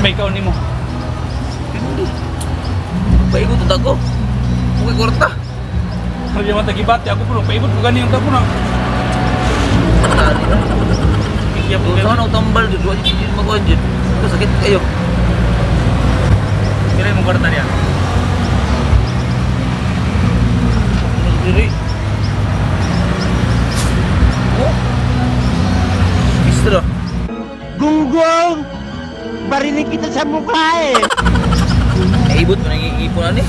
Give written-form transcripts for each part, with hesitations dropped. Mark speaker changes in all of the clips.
Speaker 1: may ikaw ni mo?
Speaker 2: Hindi. Paikot ito ako. Mukha korta.
Speaker 1: Sabi naman tagibati ako bro, paibot ko ganyan ka po na.
Speaker 2: Tadi na.
Speaker 1: Iya po
Speaker 2: Saan ako tambal dito? Hindi makuha dyan. Sakit kayo.
Speaker 1: Kira mo kwarta niya.
Speaker 2: Diri. Oh. Istro.
Speaker 3: Gunggong! Barinig kita sa mukha eh!
Speaker 2: Naibot mo nang iipunan eh.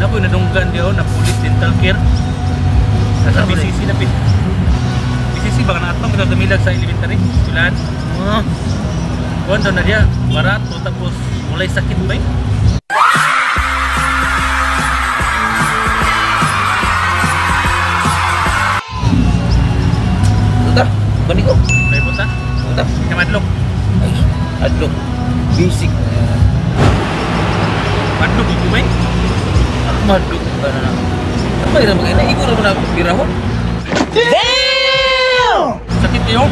Speaker 1: Napoy nadunggan diyo na police dental care. Sa BCC na pin. BCC baka naatong kita dumilag sa elementary. Kulaan. Kuhan daw na diya. Barato tapos mulay sakit ba eh?
Speaker 2: Tuta, bani ko.
Speaker 1: May puta.
Speaker 2: Tuta.
Speaker 1: Kamadlok.
Speaker 2: Ay, adlok. Basic.
Speaker 1: Madlok ito ba eh?
Speaker 2: Ako madlok ka na. Ano ba yung mga ina? Naman ako pirahon.
Speaker 3: Damn!
Speaker 1: Sakit yun.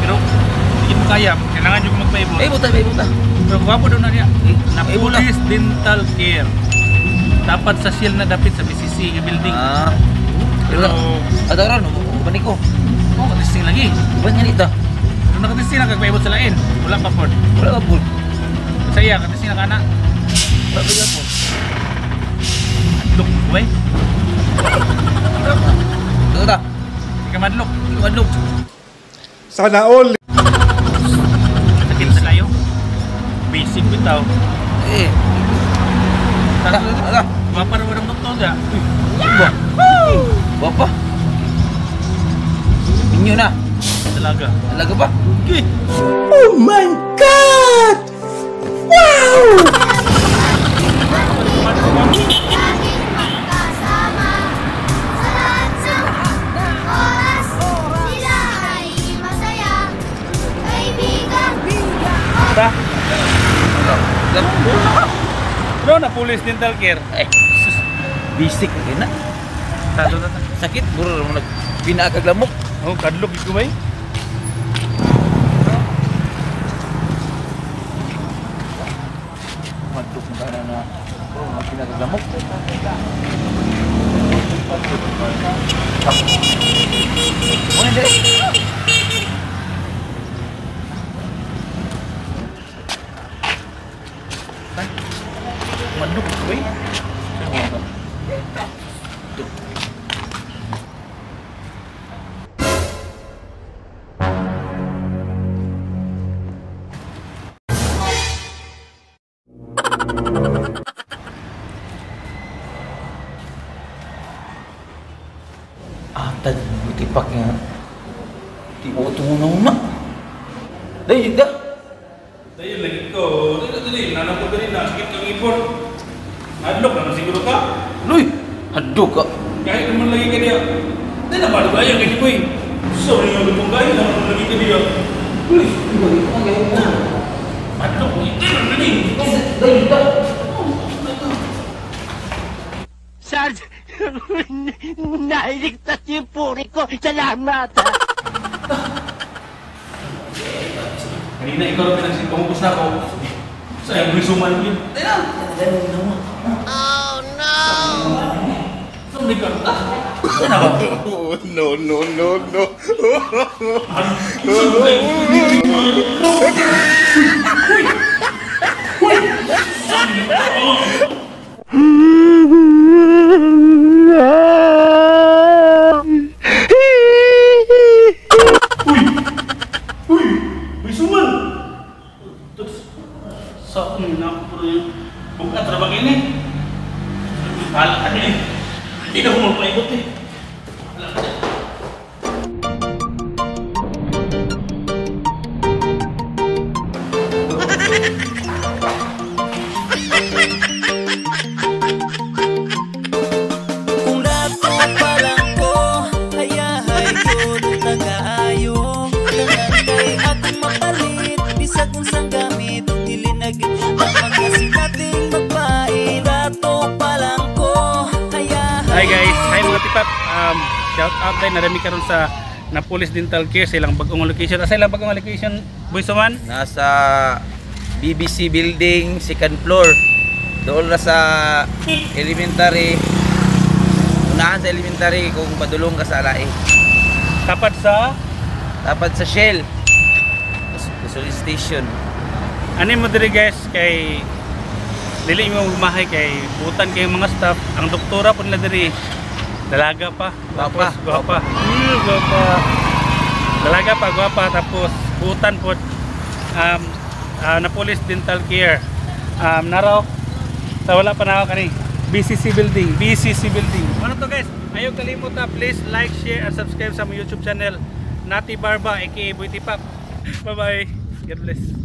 Speaker 1: Pero hindi mo kaya. Kailangan nyo magpaibot.
Speaker 2: May buta.
Speaker 1: Pero gwapo daw na niya. Na
Speaker 2: May buta.
Speaker 1: police dental care. Dapat sa shield na dapit sa BCC nga building.
Speaker 2: Pero,
Speaker 1: Pero
Speaker 2: ron, bani ko.
Speaker 1: oh, katesting lagi.
Speaker 2: Ba't nga nito?
Speaker 1: Pero nakatesting na kagpaibot sa lain. Wala pa po.
Speaker 2: Wala ka po.
Speaker 1: Saya, katesting na ka na.
Speaker 2: Wala ka po.
Speaker 1: Madlok, buhay.
Speaker 2: Tuta,
Speaker 1: Hindi ka madlok.
Speaker 2: hindi ko adlok.
Speaker 4: Sana all.
Speaker 1: Sakit sa layo. Basic bitaw.
Speaker 2: Eh, ala.
Speaker 1: Mapara mo ng doktor siya.
Speaker 2: Ba? Bapa. Inyo na.
Speaker 1: Talaga.
Speaker 2: Talaga ba?
Speaker 1: Okay.
Speaker 3: Oh my God! Wow!
Speaker 1: Ta?
Speaker 2: Alam mo?
Speaker 1: Bro, na police dental care.
Speaker 2: Sus. Basic na.
Speaker 1: Tado na ta.
Speaker 2: Sakit, bro. Pinakaglamok.
Speaker 1: Oh, kadlok ito ba eh?
Speaker 2: Madlok na tayo na. Bro, pinakaglamok. Muna dali.
Speaker 1: Madlok ito ba eh?
Speaker 2: Tadi tipaknya di auto na. Dahil juga.
Speaker 1: Tayo lagi ko. Dali, nanap ko rin na. Sakit kang ipon. Madlok naman siguro ka.
Speaker 2: Luy, aduh kak.
Speaker 1: Kahit naman lagi ka niya. Dali na ba? Diba yung ko eh. Sorry yung lupong gaya naman lagi ka niya. Uy, madlok. Ito naman na rin.
Speaker 2: Dahil juga.
Speaker 3: Sarge, nailigtas yung puri ko. Salamat ha.
Speaker 1: Kanina ikaw rin pangupos na ako. Sayang risuman yun.
Speaker 3: Oh no!
Speaker 1: Saan ka?
Speaker 4: Oh, no.
Speaker 1: May suman! Saan na ako po rin? Bukat trabak ini. Bahala ka niya eh. Hindi na ako magpaikot eh. Bahala ka niya.
Speaker 5: Kung dato pa lang ko, hayahay ko nag-aayo. Nanay akong mapalit, bisag unsang gamit, nilinagin magkasikating magpain. Dato pa lang ko, hayahay.
Speaker 1: Hi guys, hi mga tipat. Shout out tayo, narami karon sa Napolis Dental Care sa ilang bagong location. Sa ilang bagong location, Boy Suman?
Speaker 2: Nasa BBC building, second floor. Doon na sa elementary. Unahan sa elementary kung padulong ka sa Alai.
Speaker 1: Tapat sa
Speaker 2: Dapat sa Shell. Quezon Station.
Speaker 1: ani mo diri guys kay dili mo gumahay kay butan kay mga staff. Ang doktora pud nila diri dalaga pa.
Speaker 2: Gwapa.
Speaker 1: Tapos gwapa. Gwapa. Dalaga pa gwapa tapos butan pud na police dental care. Naraw sa wala pa na ako kani BCC building. Ano to guys? Ayaw kalimutan, please like, share and subscribe sa my YouTube channel Nati Barba aka Boy Tipak. Bye bye. God bless.